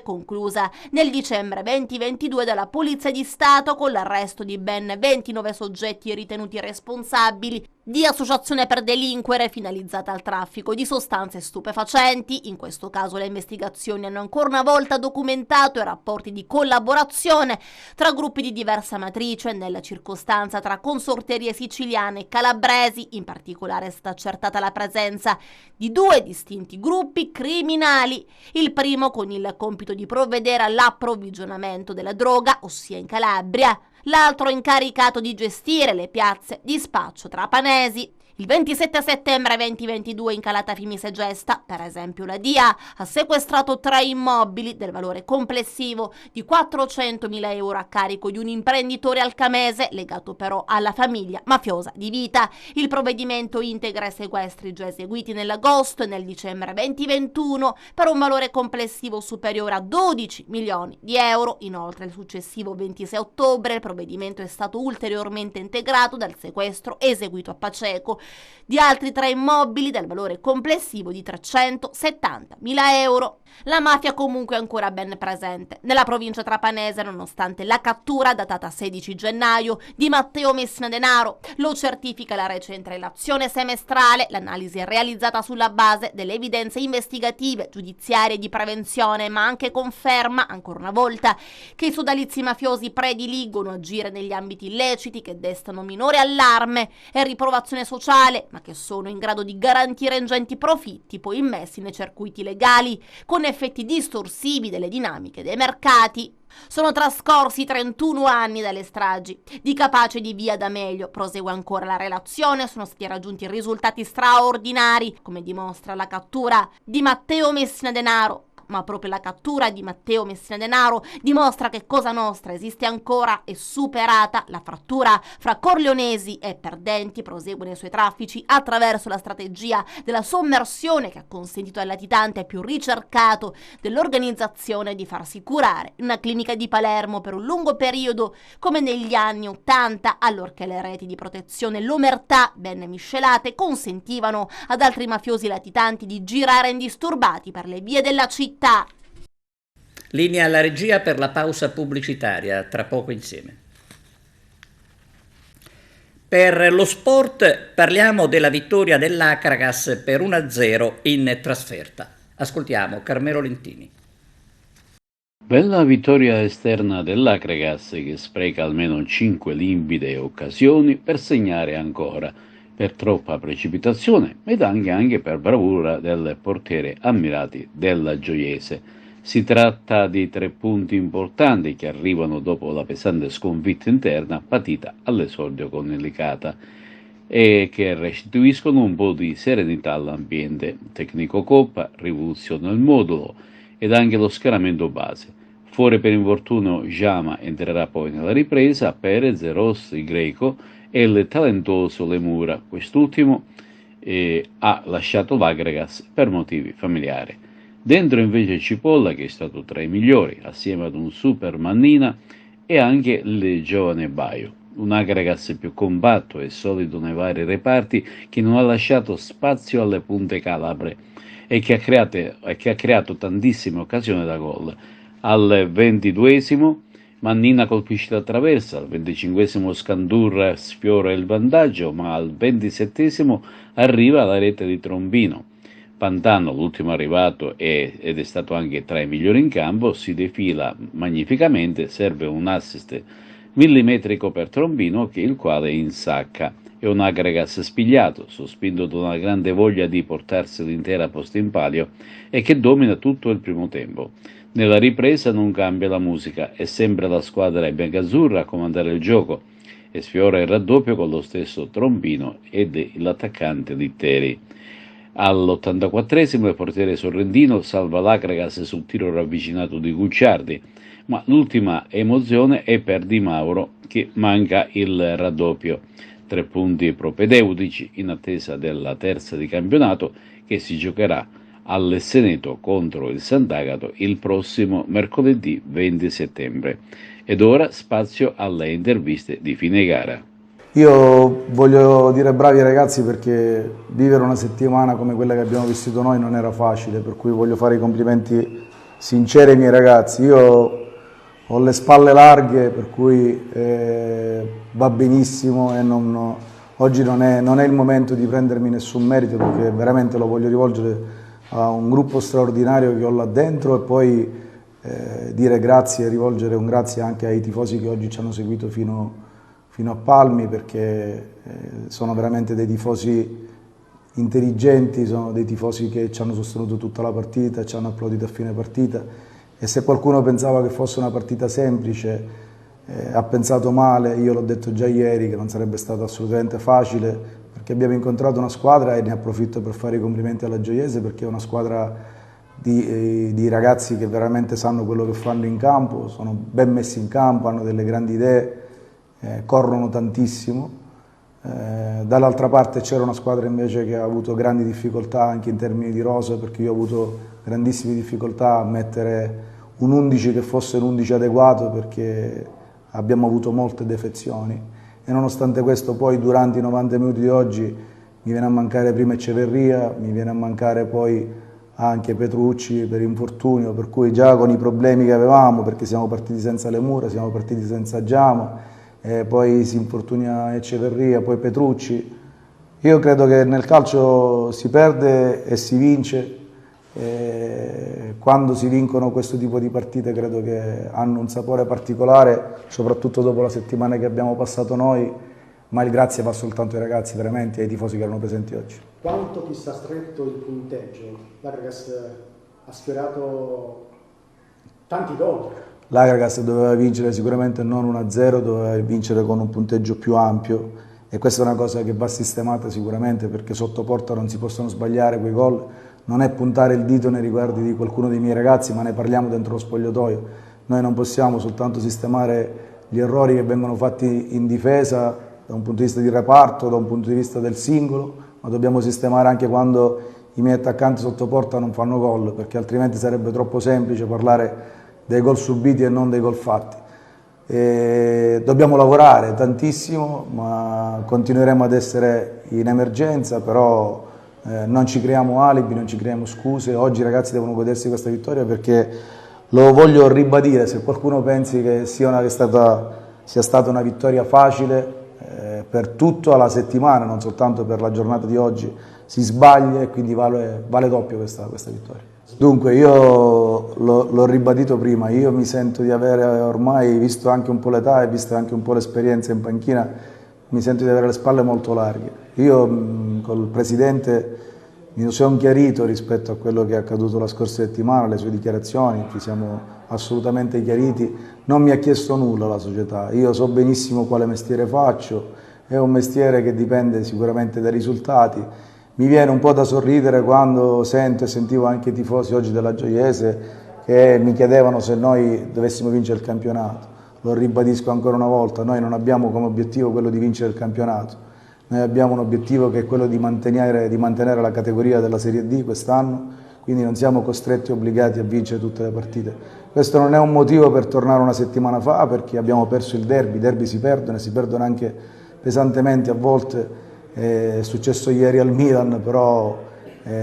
conclusa nel dicembre 2022 dalla Polizia di Stato con l'arresto di ben 29 soggetti ritenuti responsabili di associazione per delinquere finalizzata al traffico di sostanze stupefacenti. In questo caso le investigazioni hanno ancora una volta documentato i rapporti di collaborazione tra gruppi di diversa matrice, nella circostanza tra consorterie siciliane e calabresi. In particolare è stata accertata la presenza di 2 distinti gruppi criminali, il primo con il compito di provvedere all'approvvigionamento della droga, ossia in Calabria, l'altro incaricato di gestire le piazze di spaccio trapanesi. Il 27 settembre 2022 in Calata Fimise Gesta, per esempio, la DIA ha sequestrato 3 immobili del valore complessivo di 400.000 euro a carico di un imprenditore alcamese legato però alla famiglia mafiosa di Vita. Il provvedimento integra i sequestri già eseguiti nell'agosto e nel dicembre 2021 per un valore complessivo superiore a 12 milioni di euro. Inoltre, il successivo 26 ottobre il provvedimento è stato ulteriormente integrato dal sequestro eseguito a Paceco di altri 3 immobili del valore complessivo di 370.000 euro. La mafia comunque è ancora ben presente nella provincia trapanese, nonostante la cattura datata 16 gennaio di Matteo Messina Denaro. Lo certifica la recente relazione semestrale. L'analisi è realizzata sulla base delle evidenze investigative, giudiziarie e di prevenzione, ma anche conferma ancora una volta che i sodalizi mafiosi prediligono agire negli ambiti illeciti che destano minore allarme e riprovazione sociale, ma che sono in grado di garantire ingenti profitti poi immessi nei circuiti legali, con effetti distorsivi delle dinamiche dei mercati. Sono trascorsi 31 anni dalle stragi di Capace e di Via D'Amelio. Prosegue ancora la relazione. Sono stati raggiunti risultati straordinari, come dimostra la cattura di Matteo Messina Denaro. Ma proprio la cattura di Matteo Messina Denaro dimostra che Cosa Nostra esiste ancora e, superata la frattura fra corleonesi e perdenti, prosegue nei suoi traffici attraverso la strategia della sommersione che ha consentito al latitante più ricercato dell'organizzazione di farsi curare in una clinica di Palermo per un lungo periodo, come negli anni 80, allorché le reti di protezione e l'omertà ben miscelate consentivano ad altri mafiosi latitanti di girare indisturbati per le vie della città. Linea alla regia per la pausa pubblicitaria, tra poco insieme. Per lo sport parliamo della vittoria dell'Acragas per 1-0 in trasferta. Ascoltiamo Carmelo Lentini. Bella vittoria esterna dell'Acragas che spreca almeno 5 limpide occasioni per segnare ancora, per troppa precipitazione ed anche per bravura del portiere Ammirati della Gioiese. Si tratta di 3 punti importanti che arrivano dopo la pesante sconfitta interna patita all'esordio con il Licata e che restituiscono un po' di serenità all'ambiente. Tecnico Coppa rivoluziona il modulo ed anche lo schieramento base. Fuori per infortunio Jama entrerà poi nella ripresa, Perez, Rossi, Greco e il talentuoso Lemura. Quest'ultimo ha lasciato l'Agregas per motivi familiari. Dentro invece Cipolla, che è stato tra i migliori, assieme ad un super Mannina e anche il giovane Baio. Un Agregas più compatto e solido nei vari reparti, che non ha lasciato spazio alle punte calabre e che ha creato tantissime occasioni da gol. Al 22esimo Mannina colpisce la traversa, al 25esimo Scandurra sfiora il vantaggio, ma al 27esimo arriva la rete di Trombino. Pantano, l'ultimo arrivato ed è stato anche tra i migliori in campo, si defila magnificamente, serve un assist millimetrico per Trombino, che il quale insacca. È un Agregas spigliato, sospinto da una grande voglia di portarsi l'intera posta in palio e che domina tutto il primo tempo. Nella ripresa non cambia la musica, è sempre la squadra biancazzurra a comandare il gioco e sfiora il raddoppio con lo stesso Trombino ed l'attaccante Litteri. All'84esimo il portiere sorrentino salva l'Agregas sul tiro ravvicinato di Gucciardi, ma l'ultima emozione è per Di Mauro, che manca il raddoppio. 3 punti propedeutici in attesa della terza di campionato, che si giocherà all'Esseneto contro il Sant'Agato il prossimo mercoledì 20 settembre. Ed ora spazio alle interviste di fine gara. Io voglio dire bravi ai ragazzi, perché vivere una settimana come quella che abbiamo vissuto noi non era facile, per cui voglio fare i complimenti sinceri ai miei ragazzi. Io ho le spalle larghe, per cui va benissimo e oggi non è il momento di prendermi nessun merito, perché veramente lo voglio rivolgere a un gruppo straordinario che ho là dentro, e poi dire grazie e rivolgere un grazie anche ai tifosi che oggi ci hanno seguito fino a Palmi, perché sono veramente dei tifosi intelligenti, sono dei tifosi che ci hanno sostenuto tutta la partita, ci hanno applaudito a fine partita, e se qualcuno pensava che fosse una partita semplice ha pensato male. Io l'ho detto già ieri che non sarebbe stato assolutamente facile, perché abbiamo incontrato una squadra, e ne approfitto per fare i complimenti alla Gioiese, perché è una squadra di ragazzi che veramente sanno quello che fanno in campo, sono ben messi in campo, hanno delle grandi idee, corrono tantissimo. Dall'altra parte c'era una squadra invece che ha avuto grandi difficoltà anche in termini di rosa, perché io ho avuto grandissime difficoltà a mettere un 11 che fosse un 11 adeguato, perché abbiamo avuto molte defezioni, e nonostante questo poi durante i 90 minuti di oggi mi viene a mancare prima Ecceverria, mi viene a mancare poi anche Petrucci per infortunio, per cui già con i problemi che avevamo, perché siamo partiti senza Lemura, siamo partiti senza Giamo, poi si infortunia Ecceverria, poi Petrucci. Io credo che nel calcio si perde e si vince, quando si vincono questo tipo di partite credo che hanno un sapore particolare, soprattutto dopo la settimana che abbiamo passato noi, ma il grazie va soltanto ai ragazzi veramente e ai tifosi che erano presenti oggi. Quanto ti sta stretto il punteggio? L'Agregas ha sfiorato tanti gol. L'Agregas doveva vincere sicuramente non 1-0, doveva vincere con un punteggio più ampio, e questa è una cosa che va sistemata sicuramente, perché sotto porta non si possono sbagliare quei gol. Non è puntare il dito nei riguardi di qualcuno dei miei ragazzi, ma ne parliamo dentro lo spogliatoio. Noi non possiamo soltanto sistemare gli errori che vengono fatti in difesa da un punto di vista di reparto, da un punto di vista del singolo, ma dobbiamo sistemare anche quando i miei attaccanti sotto porta non fanno gol, perché altrimenti sarebbe troppo semplice parlare dei gol subiti e non dei gol fatti. Dobbiamo lavorare tantissimo, ma continueremo ad essere in emergenza, però non ci creiamo alibi, non ci creiamo scuse. Oggi i ragazzi devono godersi questa vittoria, perché lo voglio ribadire, se qualcuno pensi che sia stata una vittoria facile per tutta la settimana, non soltanto per la giornata di oggi, si sbaglia, e quindi vale doppio questa vittoria. Dunque io l'ho ribadito prima, io mi sento di avere ormai, visto anche un po' l'età e visto anche un po' l'esperienza in panchina, mi sento di avere le spalle molto larghe. Io col Presidente mi sono chiarito rispetto a quello che è accaduto la scorsa settimana, le sue dichiarazioni, ci siamo assolutamente chiariti, non mi ha chiesto nulla la società, io so benissimo quale mestiere faccio, è un mestiere che dipende sicuramente dai risultati. Mi viene un po' da sorridere quando sento e sentivo anche i tifosi oggi della Gioiese che che mi chiedevano se noi dovessimo vincere il campionato. Lo ribadisco ancora una volta, noi non abbiamo come obiettivo quello di vincere il campionato, noi abbiamo un obiettivo che è quello di mantenere la categoria della Serie D quest'anno, quindi non siamo costretti e obbligati a vincere tutte le partite. Questo non è un motivo per tornare una settimana fa, perché abbiamo perso il derby, i derby si perdono anche pesantemente a volte, è successo ieri al Milan, però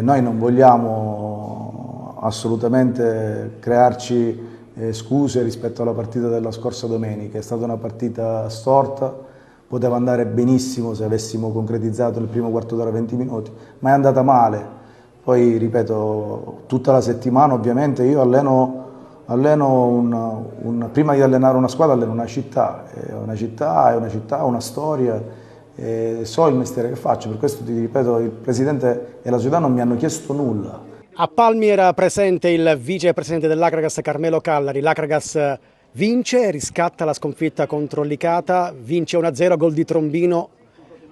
noi non vogliamo assolutamente crearci scuse rispetto alla partita della scorsa domenica. È stata una partita storta, poteva andare benissimo se avessimo concretizzato il primo quarto d'ora 20 minuti, ma è andata male. Poi ripeto, tutta la settimana ovviamente io alleno prima di allenare una squadra alleno una città, una storia, so il mestiere che faccio, per questo ti ripeto, il presidente e la società non mi hanno chiesto nulla. A Palmi era presente il vicepresidente dell'Akragas Carmelo Callari. L'Akragas vince, riscatta la sconfitta contro Licata, vince 1-0, gol di Trombino,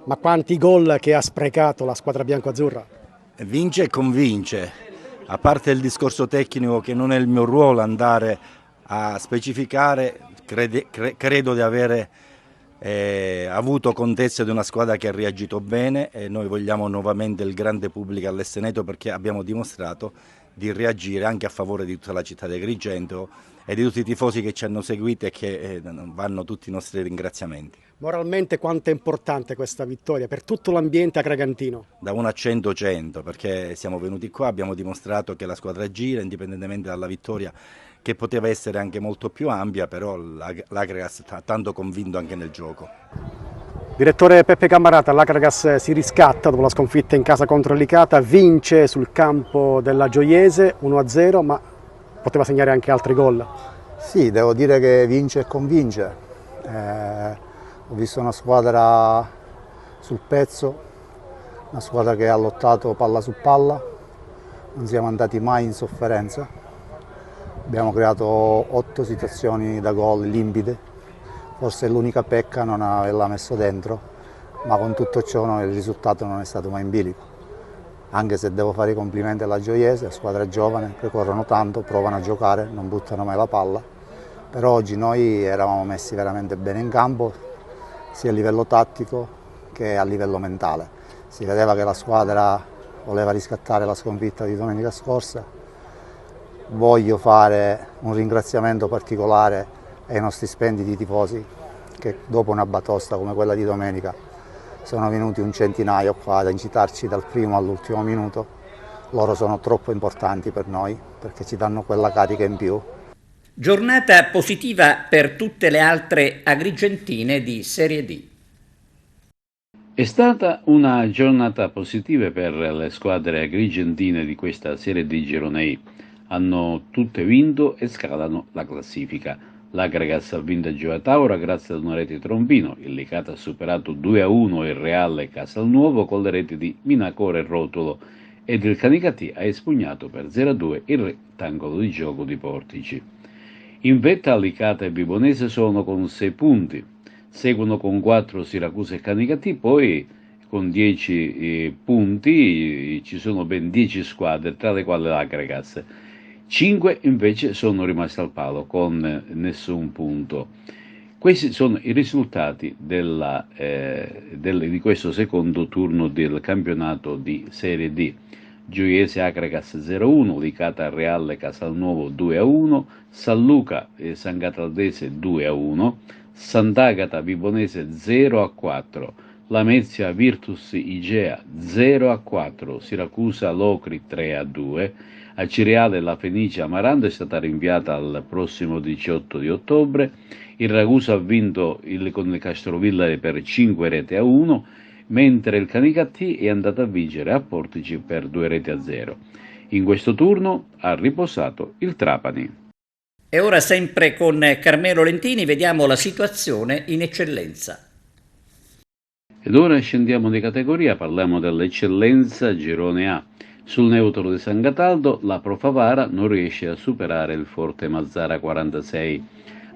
ma quanti gol che ha sprecato la squadra bianco-azzurra? Vince e convince, a parte il discorso tecnico che non è il mio ruolo andare a specificare, credo di avere avuto contezza di una squadra che ha reagito bene e noi vogliamo nuovamente il grande pubblico all'Esteneto perché abbiamo dimostrato di reagire anche a favore di tutta la città di Agrigento e di tutti i tifosi che ci hanno seguito e che vanno tutti i nostri ringraziamenti. Moralmente quanto è importante questa vittoria per tutto l'ambiente agrigentino? Da 1 a 100, 100, perché siamo venuti qua, abbiamo dimostrato che la squadra gira indipendentemente dalla vittoria, che poteva essere anche molto più ampia, però l'Akragas ha tanto convinto anche nel gioco. Direttore Peppe Cammarata, l'Akragas si riscatta dopo la sconfitta in casa contro Licata, vince sul campo della Gioiese 1-0, ma poteva segnare anche altri gol. Sì, devo dire che vince e convince. Ho visto una squadra sul pezzo, una squadra che ha lottato palla su palla, non siamo andati mai in sofferenza. Abbiamo creato 8 situazioni da gol limpide, forse l'unica pecca non averla messo dentro, ma con tutto ciò il risultato non è stato mai in bilico. Anche se devo fare i complimenti alla Gioiese, squadra giovane, che corrono tanto, provano a giocare, non buttano mai la palla. Però oggi noi eravamo messi veramente bene in campo, sia a livello tattico che a livello mentale. Si vedeva che la squadra voleva riscattare la sconfitta di domenica scorsa. Voglio fare un ringraziamento particolare ai nostri splendidi tifosi che dopo una batosta come quella di domenica sono venuti un centinaio qua ad incitarci dal primo all'ultimo minuto. Loro sono troppo importanti per noi perché ci danno quella carica in più. Giornata positiva per tutte le altre agrigentine di Serie D. È stata una giornata positiva per le squadre agrigentine di questa Serie D Girone I. Hanno tutte vinto e scalano la classifica. L'Akragas ha vinto a Gioia Tauro grazie ad una rete di Trombino, il Licata ha superato 2-1 il Reale Casalnuovo con le reti di Minacore e Rotolo ed il Canicattì ha espugnato per 0-2 il rettangolo di gioco di Portici. In vetta Licata e Vibonese sono con 6 punti, seguono con 4 Siracusa e Canicattì, poi con 10 punti ci sono ben 10 squadre, tra le quali l'Akragas. 5 invece sono rimaste al palo con nessun punto. Questi sono i risultati di questo secondo turno del campionato di Serie D. Gioiese Akragas 0-1, Licata Reale Casalnuovo 2-1, San Luca e San Cataldese 2-1, Sant'Agata Vibonese 0-4, Lamezia Virtus Igea 0-4, Siracusa Locri 3-2, a Cireale la Fenice Amarante è stata rinviata al prossimo 18 di ottobre, il Ragusa ha vinto con il Castrovillari per 5-1, mentre il Canicattì è andato a vincere a Portici per 2-0. In questo turno ha riposato il Trapani. E ora sempre con Carmelo Lentini vediamo la situazione in eccellenza. Ed ora scendiamo di categoria, parliamo dell'eccellenza Girone A. Sul neutro di San Cataldo la Pro Favara non riesce a superare il Forte Mazzara 46.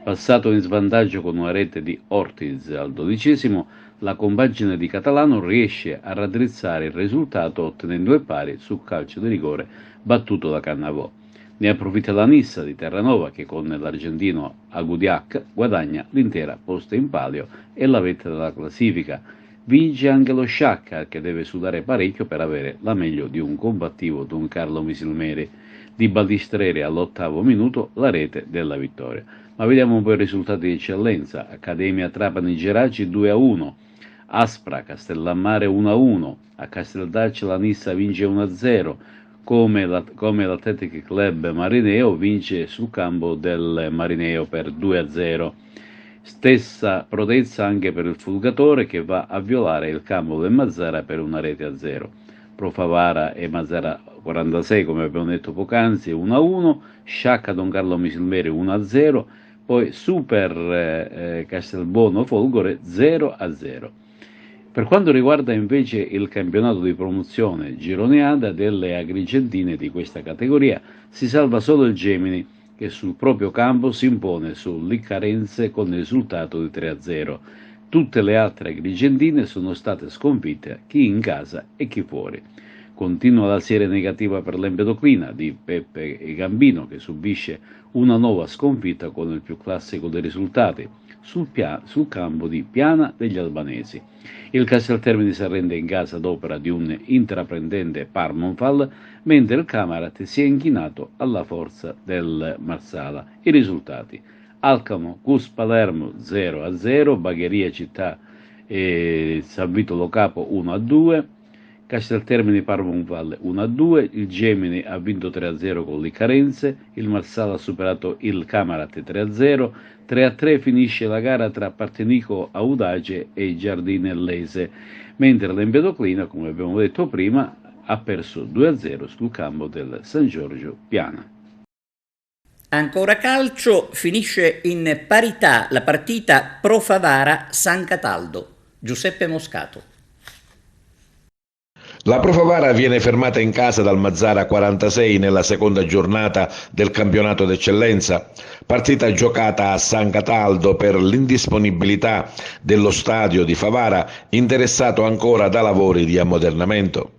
Passato in svantaggio con una rete di Ortiz al 12°, la compagine di Catalano riesce a raddrizzare il risultato ottenendo il pari su calcio di rigore battuto da Cannavò. Ne approfitta la Nissa di Terranova che con l'argentino Agudiak guadagna l'intera posta in palio e la vetta della classifica. Vince anche lo Shakhtar che deve sudare parecchio per avere la meglio di un combattivo Don Carlo Misilmeri. Di Balistreri all'8° minuto la rete della vittoria. Ma vediamo un po' i risultati di eccellenza. Accademia Trapani Geraci 2-1, Aspra Castellammare 1-1, a Casteldaccio la Nissa vince 1-0, come l'Athletic Club Marineo vince sul campo del Marineo per 2-0. Stessa prodezza anche per il Fulgatore che va a violare il campo del Mazzara per 1-0. Pro Favara e Mazzara 46 come abbiamo detto poc'anzi 1-1, Sciacca Don Carlo Misilmeri 1-0, poi Super Castelbuono Folgore 0-0. Per quanto riguarda invece il campionato di promozione Gironeada delle agrigentine di questa categoria, si salva solo il Gemini che sul proprio campo si impone sul Liccarense con il risultato di 3-0. Tutte le altre agrigentine sono state sconfitte, chi in casa e chi fuori. Continua la serie negativa per l'Empedoclina di Peppe e Gambino che subisce una nuova sconfitta con il più classico dei risultati sul campo di Piana degli Albanesi. Il Casteltermini si arrende in casa d'opera di un intraprendente Parmonfal, mentre il Camarat si è inchinato alla forza del Marsala. I risultati: Alcamo Cus Palermo 0-0, Bagheria Città e San Vito Lo Capo 1-2, Casteltermini Parmonval 1-2, il Gemini ha vinto 3-0 con l'Iccarense, il Marsala ha superato il Camarat 3-0, 3-3 finisce la gara tra Partenico Audace e Giardinellese, mentre l'Empedoclina, come abbiamo detto prima, ha perso 2-0 sul campo del San Giorgio Piana. Ancora calcio, finisce in parità la partita Pro Favara San Cataldo. Giuseppe Moscato. La Pro Favara viene fermata in casa dal Mazzara 46 nella seconda giornata del campionato d'eccellenza, partita giocata a San Cataldo per l'indisponibilità dello stadio di Favara interessato ancora da lavori di ammodernamento.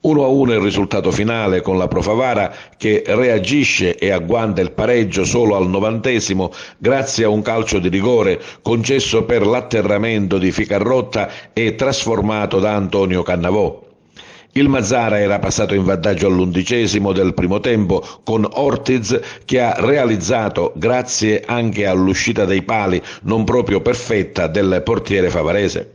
1-1 il risultato finale con la Pro Favara che reagisce e agguanta il pareggio solo al 90° grazie a un calcio di rigore concesso per l'atterramento di Ficarrotta e trasformato da Antonio Cannavò. Il Mazzara era passato in vantaggio all'11° del primo tempo con Ortiz che ha realizzato grazie anche all'uscita dei pali non proprio perfetta del portiere favarese.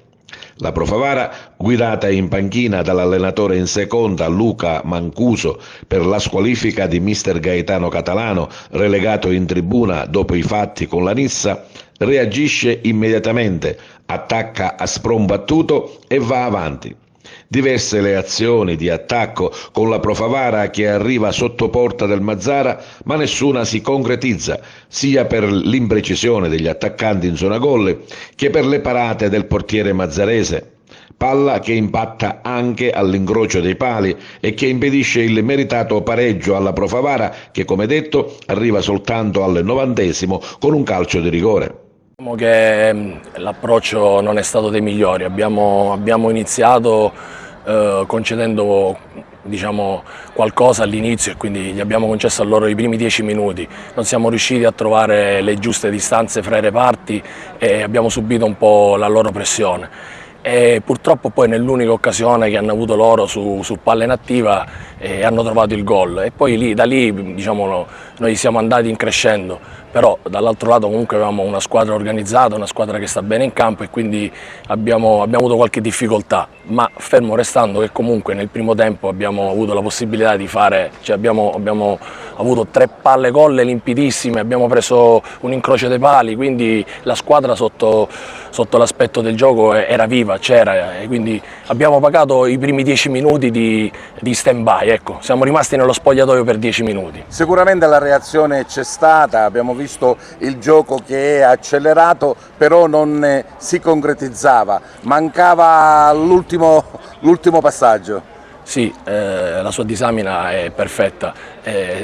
La Pro Favara, guidata in panchina dall'allenatore in seconda Luca Mancuso per la squalifica di mister Gaetano Catalano, relegato in tribuna dopo i fatti con la Nissa, reagisce immediatamente, attacca a spron battuto e va avanti. Diverse le azioni di attacco con la Pro Favara che arriva sotto porta del Mazzara, ma nessuna si concretizza, sia per l'imprecisione degli attaccanti in zona gol che per le parate del portiere mazzarese. Palla che impatta anche all'incrocio dei pali e che impedisce il meritato pareggio alla Pro Favara che, come detto, arriva soltanto al 90° con un calcio di rigore. Diciamo che l'approccio non è stato dei migliori, abbiamo iniziato concedendo qualcosa all'inizio e quindi gli abbiamo concesso a loro i primi 10 minuti, non siamo riusciti a trovare le giuste distanze fra i reparti e abbiamo subito un po' la loro pressione. E purtroppo poi nell'unica occasione che hanno avuto loro su palla inattiva hanno trovato il gol e poi da lì noi siamo andati in crescendo, però dall'altro lato comunque avevamo una squadra organizzata, una squadra che sta bene in campo e quindi abbiamo avuto qualche difficoltà, ma fermo restando che comunque nel primo tempo abbiamo avuto la possibilità di fare, abbiamo avuto 3 palle gol limpidissime, abbiamo preso un incrocio dei pali, quindi la squadra sotto l'aspetto del gioco era viva, c'era e quindi abbiamo pagato i primi 10 minuti di stand-by, ecco, siamo rimasti nello spogliatoio per 10 minuti. Sicuramente la reazione c'è stata, abbiamo visto il gioco che è accelerato, però non si concretizzava, mancava l'ultimo passaggio. Sì, la sua disamina è perfetta.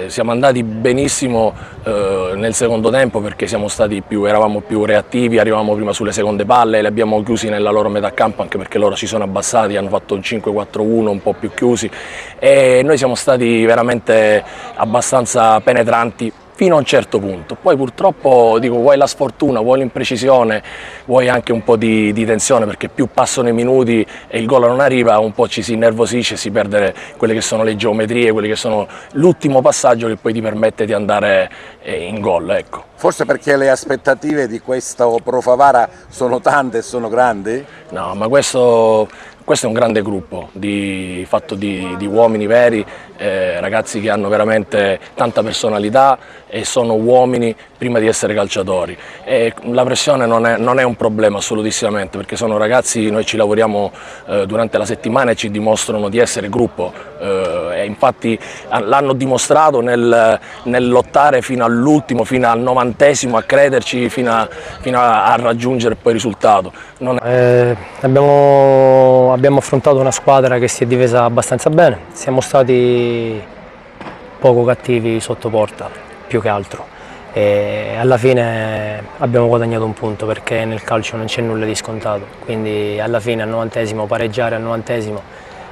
Siamo andati benissimo nel secondo tempo perché eravamo più reattivi, arrivavamo prima sulle seconde palle, li abbiamo chiusi nella loro metà campo anche perché loro si sono abbassati, hanno fatto un 5-4-1 un po' più chiusi e noi siamo stati veramente abbastanza penetranti fino a un certo punto. Poi purtroppo vuoi la sfortuna, vuoi l'imprecisione, vuoi anche un po' di tensione perché più passano i minuti e il gol non arriva, un po' ci si innervosisce e si perde quelle che sono le geometrie, quelli che sono l'ultimo passaggio che poi ti permette di andare in gol. Ecco. Forse perché le aspettative di questo Pro Favara sono tante e sono grandi? No, ma questo è un grande gruppo fatto di uomini veri, ragazzi che hanno veramente tanta personalità e sono uomini prima di essere calciatori. E la pressione non è un problema assolutissimamente perché sono ragazzi, noi ci lavoriamo durante la settimana e ci dimostrano di essere gruppo e infatti l'hanno dimostrato nel lottare fino all'ultimo, fino al 90esimo, a crederci fino a raggiungere poi il risultato. Abbiamo affrontato una squadra che si è difesa abbastanza bene, siamo stati poco cattivi sotto porta, più che altro. E alla fine abbiamo guadagnato un punto perché nel calcio non c'è nulla di scontato, quindi alla fine al 90esimo, pareggiare al 90esimo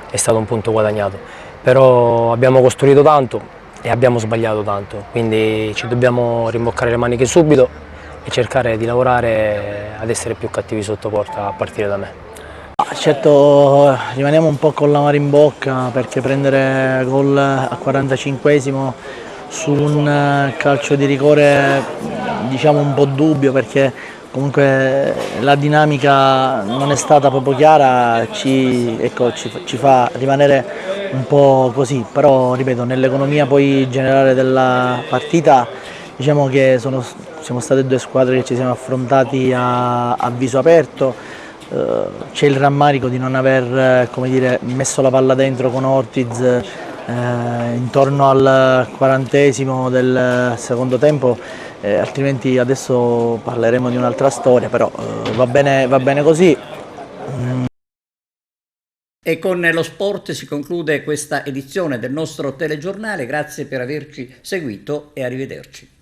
è stato un punto guadagnato. Però abbiamo costruito tanto e abbiamo sbagliato tanto, quindi ci dobbiamo rimboccare le maniche subito e cercare di lavorare ad essere più cattivi sotto porta a partire da me. Certo, rimaniamo un po' con l'amaro in bocca perché prendere gol al 45esimo su un calcio di rigore diciamo un po' dubbio perché comunque la dinamica non è stata proprio chiara, ci fa rimanere un po' così, però ripeto nell'economia poi generale della partita diciamo che siamo state due squadre che ci siamo affrontati a viso aperto. C'è il rammarico di non aver messo la palla dentro con Ortiz intorno al 40esimo del secondo tempo, altrimenti adesso parleremo di un'altra storia, però va bene così. E con lo sport si conclude questa edizione del nostro telegiornale, grazie per averci seguito e arrivederci.